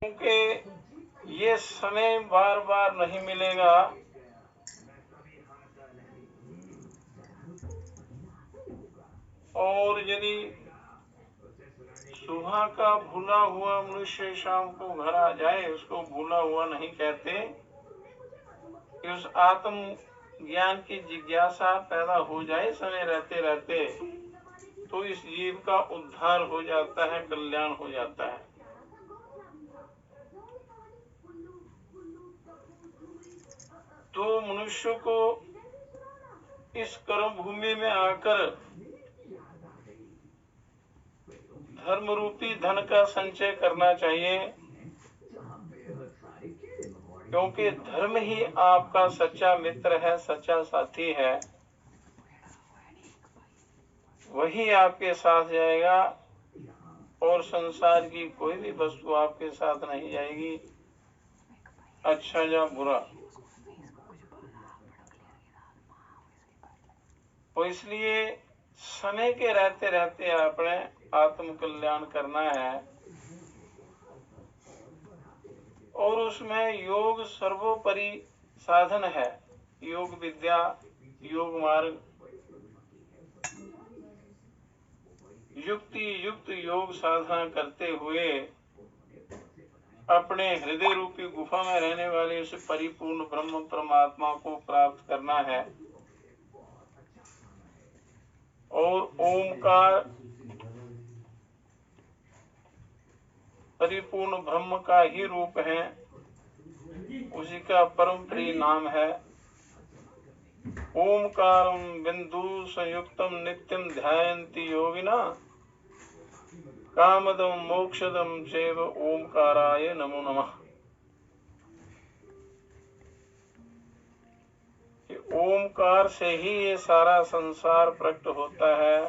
क्योंकि ये समय बार बार नहीं मिलेगा। और यदि सुबह का भूला हुआ मनुष्य शाम को घर आ जाए, उसको भूला हुआ नहीं कहते, कि उस आत्म ज्ञान की जिज्ञासा पैदा हो जाए समय रहते रहते, तो इस जीव का उद्धार हो जाता है, कल्याण हो जाता है। तो मनुष्य को इस कर्म भूमि में आकर धर्म रूपी धन का संचय करना चाहिए, क्योंकि धर्म ही आपका सच्चा मित्र है, सच्चा साथी है। वही आपके साथ जाएगा और संसार की कोई भी वस्तु आपके साथ नहीं जाएगी, अच्छा या बुरा। तो इसलिए समय के रहते रहते आपने आत्म कल्याण करना है, और उसमें योग सर्वोपरि साधन है। योग विद्या, योग मार्ग, युक्ति युक्त योग साधना करते हुए अपने हृदय रूपी गुफा में रहने वाले उस परिपूर्ण ब्रह्म परमात्मा को प्राप्त करना है। और ओमकार परिपूर्ण ब्रह्म का ही रूप है, उसी का परम प्रिय नाम है। ओमकारं बिंदु संयुक्तम नित्यम ध्यायन्ति योगिना कामदम मोक्षदम चैव ओमकाराय नमो नमः। ओमकार से ही ये सारा संसार प्रकट होता है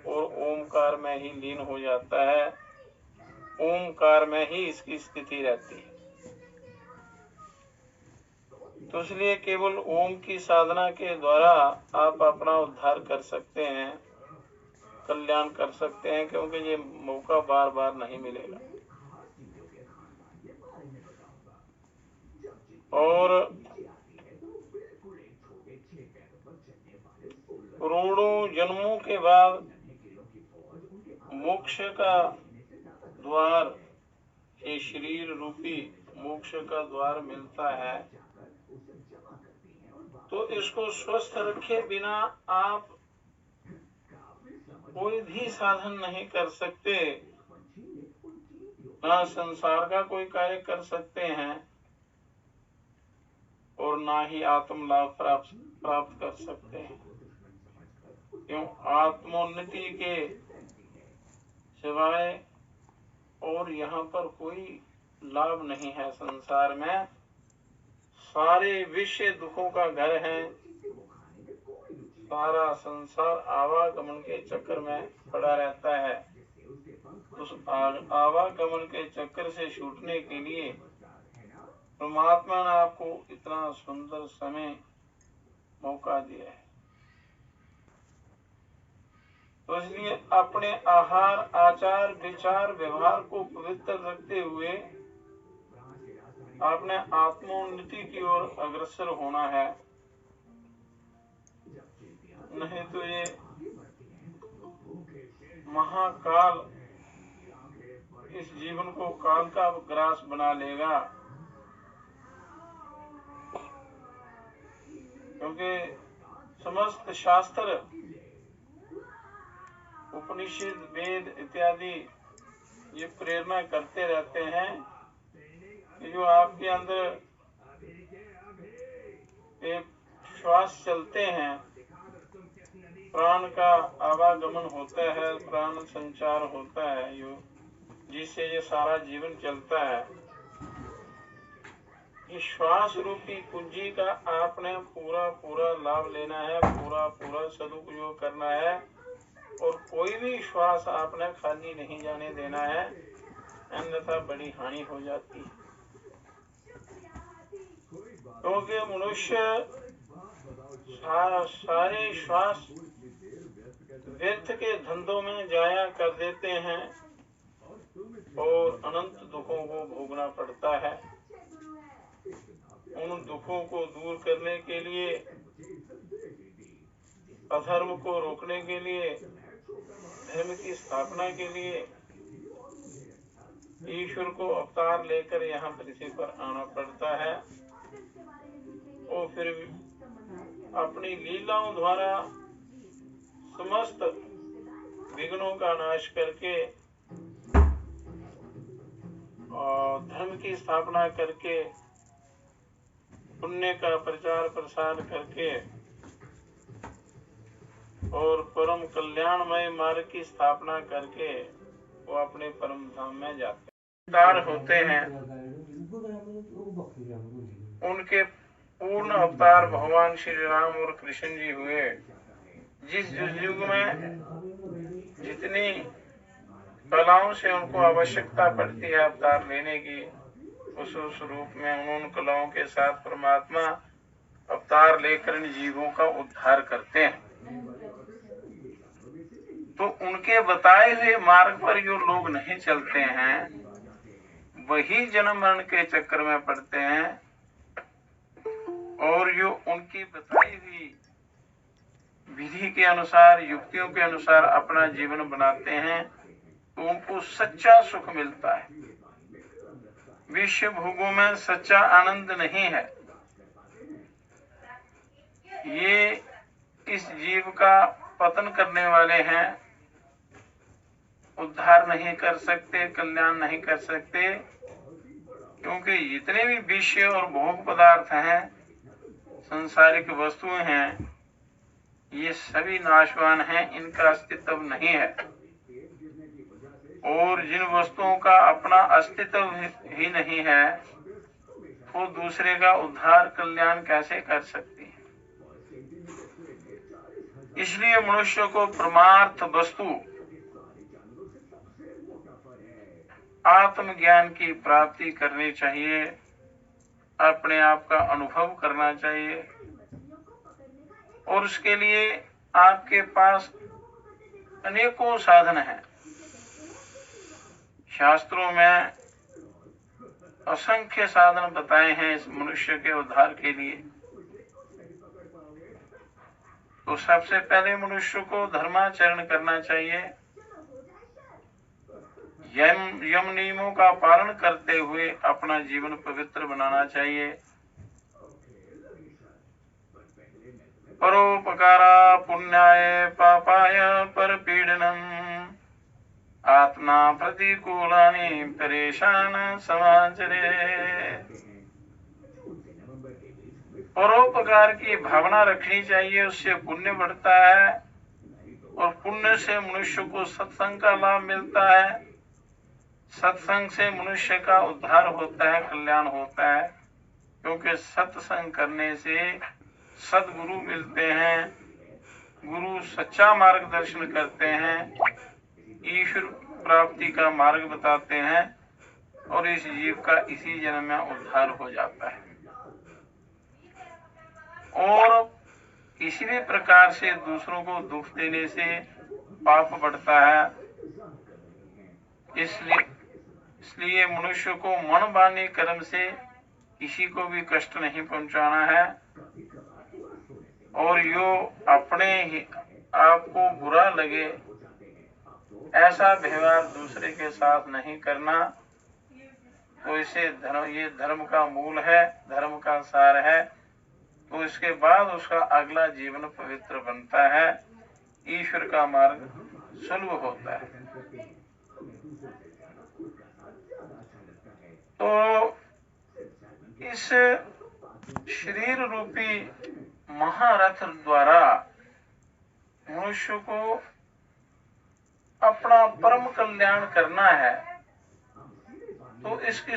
और ओमकार में ही लीन हो जाता है, ओमकार में ही इसकी स्थिति रहती है। तो इसलिए केवल ओम की साधना के द्वारा आप अपना उद्धार कर सकते हैं, कल्याण कर सकते हैं, क्योंकि ये मौका बार बार नहीं मिलेगा। और करोड़ों जन्मों के बाद मोक्ष का द्वार, ये शरीर रूपी मोक्ष का द्वार मिलता है, तो इसको स्वस्थ रखे बिना आप कोई भी साधन नहीं कर सकते, ना संसार का कोई कार्य कर सकते हैं और ना ही आत्म लाभ प्राप्त कर सकते हैं। क्यों? आत्मोन्नति के सिवाय और यहाँ पर कोई लाभ नहीं है। संसार में सारे विषय दुखों का घर है, सारा संसार आवागमन के चक्कर में पड़ा रहता है। उस आवागमन के चक्कर से छूटने के लिए परमात्मा ने आपको इतना सुंदर समय मौका दिया है। तो इसलिए अपने आहार, आचार, विचार, व्यवहार को पवित्र रखते हुए आपने आत्मोन्नति की ओर अग्रसर होना है, नहीं तो ये महाकाल इस जीवन को काल का ग्रास बना लेगा। क्योंकि समस्त शास्त्र, उपनिषद, वेद इत्यादि ये प्रेरणा करते रहते हैं कि जो आपके अंदर एक श्वास चलते हैं, प्राण का आवागमन होता है, प्राण संचार होता है, जिससे ये सारा जीवन चलता है। इस श्वास रूपी पूंजी का आपने पूरा पूरा लाभ लेना है, पूरा पूरा सदुपयोग करना है, और कोई भी श्वास आपने खाली नहीं जाने देना है, अन्यथा बड़ी हानि हो जाती है। क्योंकि मनुष्य सारे श्वास व्यर्थ के धंधों में जाया कर देते हैं, और अनंत दुखों को भोगना पड़ता है। उन दुखों को दूर करने के लिए, अधर्म को रोकने के लिए, धर्म की स्थापना के लिए ईश्वर को अवतार लेकर यहाँ पृथ्वी पर आना पड़ता है। और फिर अपनी लीलाओं द्वारा समस्त विघ्नों का नाश करके और धर्म की स्थापना करके, पुण्य का प्रचार प्रसार करके और परम कल्याणमय मार्ग की स्थापना करके वो अपने परम धाम में जाते हैं। अवतार होते हैं, उनके पूर्ण अवतार भगवान श्री राम और कृष्ण जी हुए। जिस युग में जितनी कलाओं से उनको आवश्यकता पड़ती है अवतार लेने की, उस रूप में उन कलाओं के साथ परमात्मा अवतार लेकर इन जीवों का उद्धार करते हैं। तो उनके बताए हुए मार्ग पर जो लोग नहीं चलते हैं, वही जन्म मरण के चक्कर में पड़ते हैं। और जो उनकी बताई हुई विधि के अनुसार, युक्तियों के अनुसार अपना जीवन बनाते हैं, तो उनको सच्चा सुख मिलता है। विश्व भोगों में सच्चा आनंद नहीं है। ये इस जीव का पतन करने वाले हैं, उद्धार नहीं कर सकते, कल्याण नहीं कर सकते, क्योंकि जितने भी विषय और भोग पदार्थ हैं, संसारिक वस्तुएं हैं, ये सभी नाशवान हैं, इनका अस्तित्व नहीं है। और जिन वस्तुओं का अपना अस्तित्व ही नहीं है, वो दूसरे का उद्धार कल्याण कैसे कर सकती है। इसलिए मनुष्य को परमार्थ वस्तु आत्मज्ञान की प्राप्ति करनी चाहिए, अपने आप का अनुभव करना चाहिए। और उसके लिए आपके पास अनेकों साधन हैं। शास्त्रों में असंख्य साधन बताए हैं इस मनुष्य के उद्धार के लिए। तो सबसे पहले मनुष्य को धर्माचरण करना चाहिए, यम नियमों का पालन करते हुए अपना जीवन पवित्र बनाना चाहिए। परोपकारा पुण्याय पापाय परपीडनम आत्मा प्रतिकूलानि परेशान समाचरे। परोपकार की भावना रखनी चाहिए, उससे पुण्य बढ़ता है। और पुण्य से मनुष्य को सत्संग का लाभ मिलता है। सत्संग से मनुष्य का उद्धार होता है, कल्याण होता है। क्योंकि सत्संग करने से सद्गुरु मिलते हैं, गुरु सच्चा मार्गदर्शन करते हैं, ईश्वर प्राप्ति का मार्ग बताते हैं, और इस जीव का इसी जन्म में उद्धार हो जाता है। और किसी भी प्रकार से दूसरों को दुख देने से पाप बढ़ता है। इसलिए मनुष्य को मन बानी कर्म से किसी को भी कष्ट नहीं पहुंचाना है। और यो अपने ही आपको बुरा लगे ऐसा व्यवहार दूसरे के साथ नहीं करना। तो इसे ये धर्म का मूल है, धर्म का सार है। तो इसके बाद उसका अगला जीवन पवित्र बनता है, ईश्वर का मार्ग सुलभ होता है। तो इस शरीर रूपी महारथ द्वारा मनुष्य को अपना परम कल्याण करना है। तो इसकी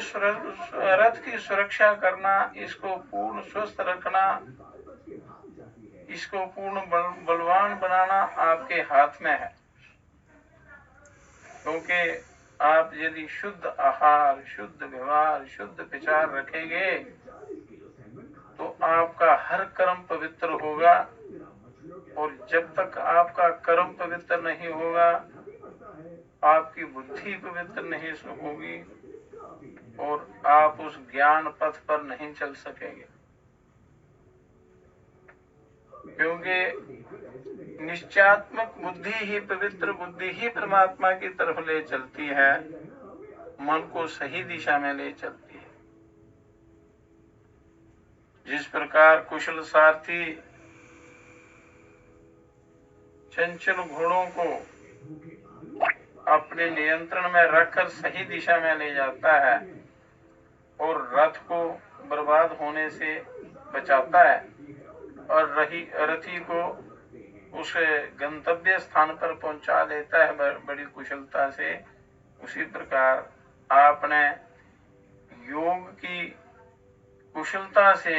रथ की सुरक्षा करना, इसको पूर्ण स्वस्थ रखना, इसको पूर्ण बलवान बनाना आपके हाथ में है। क्योंकि आप यदि शुद्ध आहार, शुद्ध व्यवहार, शुद्ध विचार रखेंगे तो आपका हर कर्म पवित्र होगा। और जब तक आपका कर्म पवित्र नहीं होगा आपकी बुद्धि पवित्र नहीं होगी और आप उस ज्ञान पथ पर नहीं चल सकेंगे, क्योंकि निश्चयात्मक बुद्धि ही, पवित्र बुद्धि ही परमात्मा की तरफ ले चलती है, मन को सही दिशा में ले चलती है। जिस प्रकार कुशल सारथी चंचल घोड़ों को अपने नियंत्रण में रखकर सही दिशा में ले जाता है और रथ को बर्बाद होने से बचाता है और रथी को उस गंतव्य स्थान पर पहुंचा देता है बड़ी कुशलता से, उसी प्रकार आपने योग की कुशलता से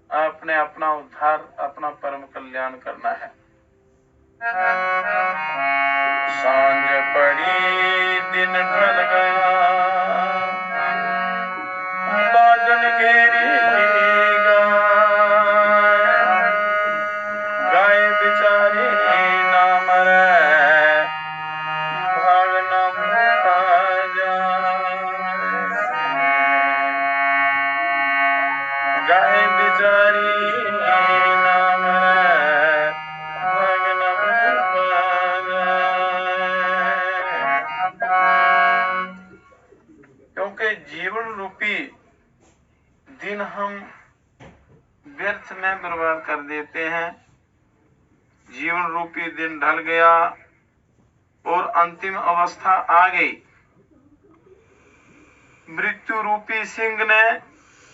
आपने अपना उद्धार, अपना परम कल्याण करना है। सांझ पड़ी दिन ढल गया, बादल घेरी गाय बेचारी ना मरे, भाग न भूला जाए। गाय बेचारी ना मरे, भाग न भूला जाए। क्योंकि जीवन रूपी दिन हम व्यर्थ में बर्बाद कर देते हैं। जीवन रूपी दिन ढल गया और अंतिम अवस्था आ गई। मृत्यु रूपी सिंह ने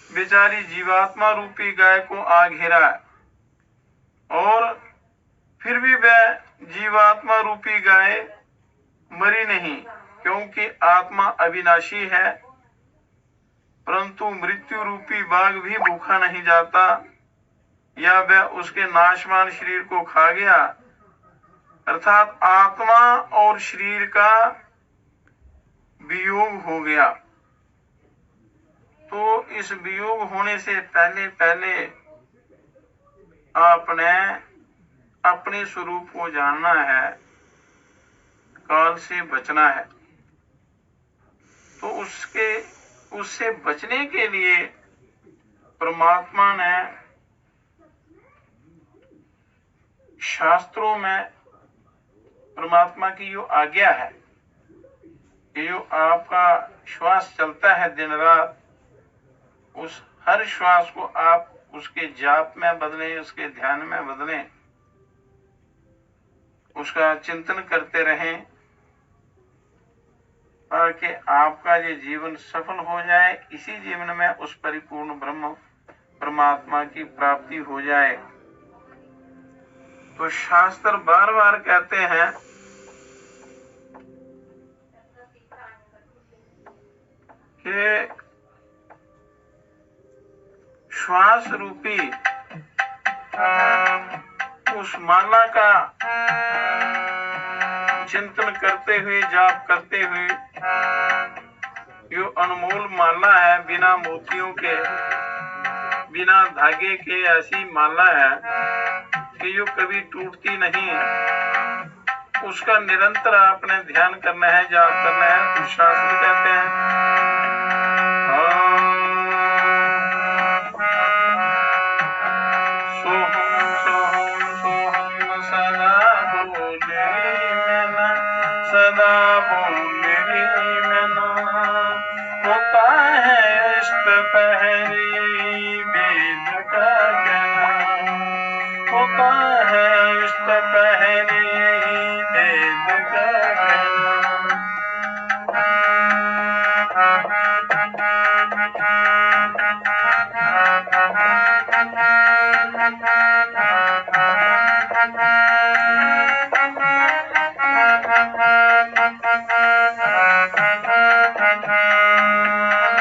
बेचारी जीवात्मा रूपी गाय को आ घेरा और फिर भी वह जीवात्मा रूपी गाय मरी नहीं, क्योंकि आत्मा अविनाशी है। परंतु मृत्यु रूपी बाघ भी भूखा नहीं जाता, या वह उसके नाशवान शरीर को खा गया। अर्थात आत्मा और शरीर का वियोग हो गया। तो इस वियोग होने से पहले पहले आपने अपने स्वरूप को जानना है, काल से बचना है। तो उससे बचने के लिए परमात्मा ने शास्त्रों में परमात्मा की जो आज्ञा है कि जो आपका श्वास चलता है दिन रात, उस हर श्वास को आप उसके जाप में बदलें, उसके ध्यान में बदलें, उसका चिंतन करते रहें, ताकि आपका ये जीवन सफल हो जाए। इसी जीवन में उस परिपूर्ण ब्रह्म परमात्मा की प्राप्ति हो जाए। तो शास्त्र बार बार कहते हैं कि श्वास रूपी उस माला का चिंतन करते हुए, जाप करते हुए, जो अनमोल माला है, बिना मोतियों के, बिना धागे के, ऐसी माला है कि जो कभी टूटती नहीं, उसका निरंतर आपने ध्यान करना है, जाप करना है। तो शास्त्र कहते हैं सोहम सोहम सोहम सदा बोले मैना, सदा बोले मैना, होता है इष्ट पहरी वेद का कहना, होता है इष्ट पहरी वेद का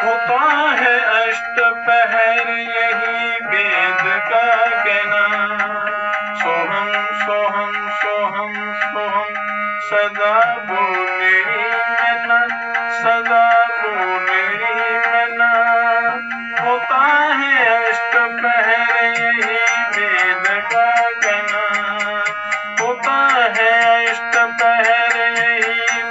होता है अष्टपहर यही वेद का कहना। सोहम सोहम सोहम सोहम सदा बोले मैना, सदा बोले मैना, होता है अष्टपहर यही वेद का कहना, होता है अष्टपहर यही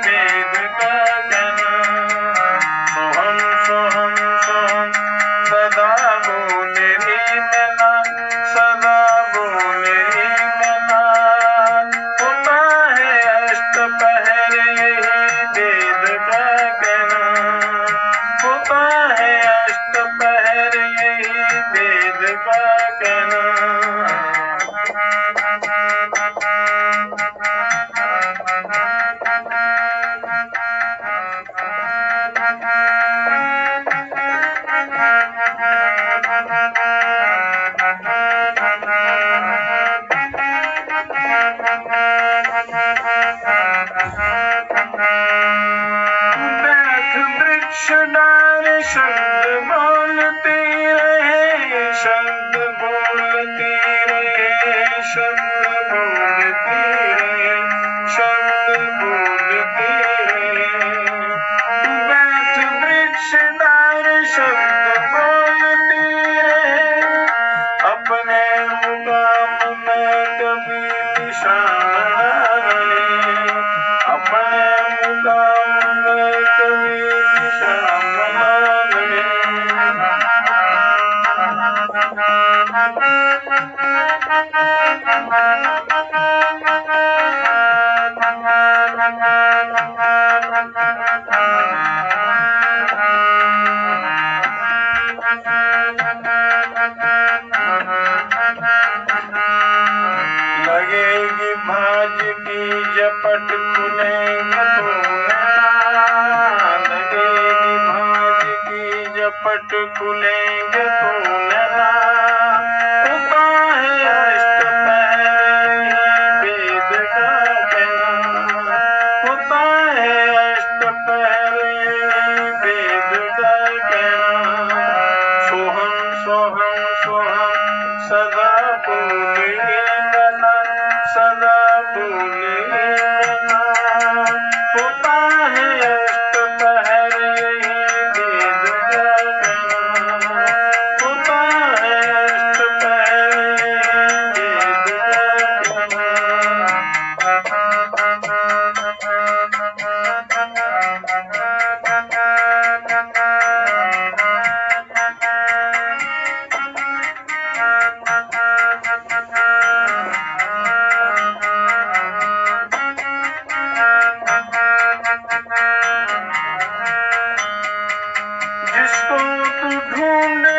शब्द बोलती रहे, शब्द बोलती रहे, शब्द बोलती रहे, शब्द बोलती रहे। बैठ वृक्ष डार शब्द बोलती रहे, अपने मुकाम में कभी निशान रहे, अपने मुकाम में कभी निशान रहे। लगेगी भाज की झपट खुलेंगे तो नैना, लगेगी भाज की झपट खुलेंगे तो नैना। होता है अष्टपहर वेद का कहना, होता है अष्टपहर वेद का कहना। सोहम सोहम सोहम सदा बोले नैना, सदा बोले नैना। होता है अष्टपहर वेद का कहना, होता है अष्टपहर वेद का जिसको तू ढूंढने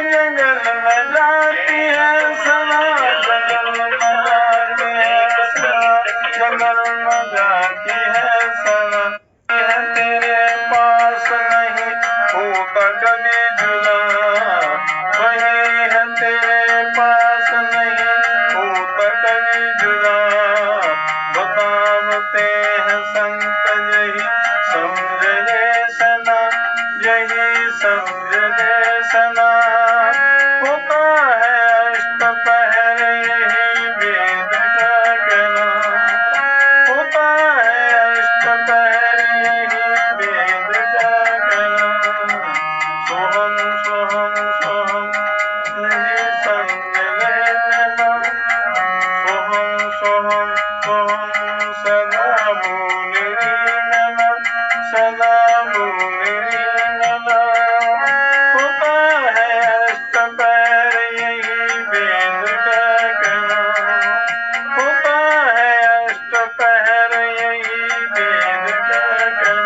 जंगल में जाती है सना, जंगल में जाती है सना, जंगल में जाती है सना। है तेरे पास नहीं होता कभी जुदा, वही है तेरे पास नहीं होता कभी जुदा। बतावते हैं संत यही समझ ले सना, यही समझ ले सना। होता है अष्टपहर यही वेद का कहना, होता है अष्टपहर यही वेद का कहना। सोहम सोहम सोहम यही समझ ले नैना, सोहम सोहम सोहम सदा बोले नैना, सदा बोले नैना। होता है अष्टपहर यही वेद का कहना, होता है अष्टपहर यही वेद का कहना।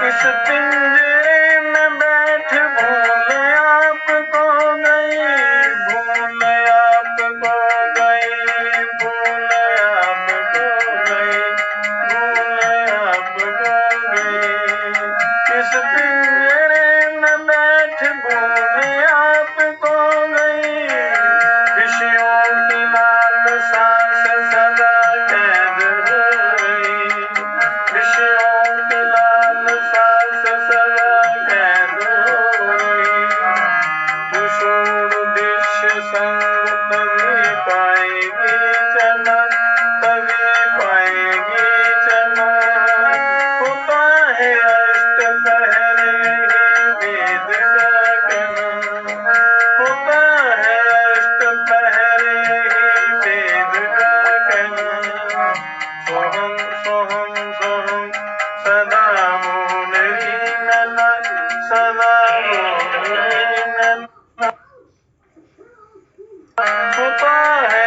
इस पिंजरे में बैठ भूल आपको गई, भूल आपको गई, भूल आपको गई, भूल आपको गई। इस पिंजरे में बैठ भूल आपको गई, विषयों की लालसा से सदा कैद हो गई, विषयों की लालसा से सदा कैद हो गई। तू छोड़ दृश्य संग तभी पाएगी चला, तभी पाएगी चला। होता है अष्टपहर यही वेद का कहना, होता है अष्टपहर यही वेद का कहना। सोहम सोहम सोहम सदा बोले नैना, सदा बोले नैना। होता है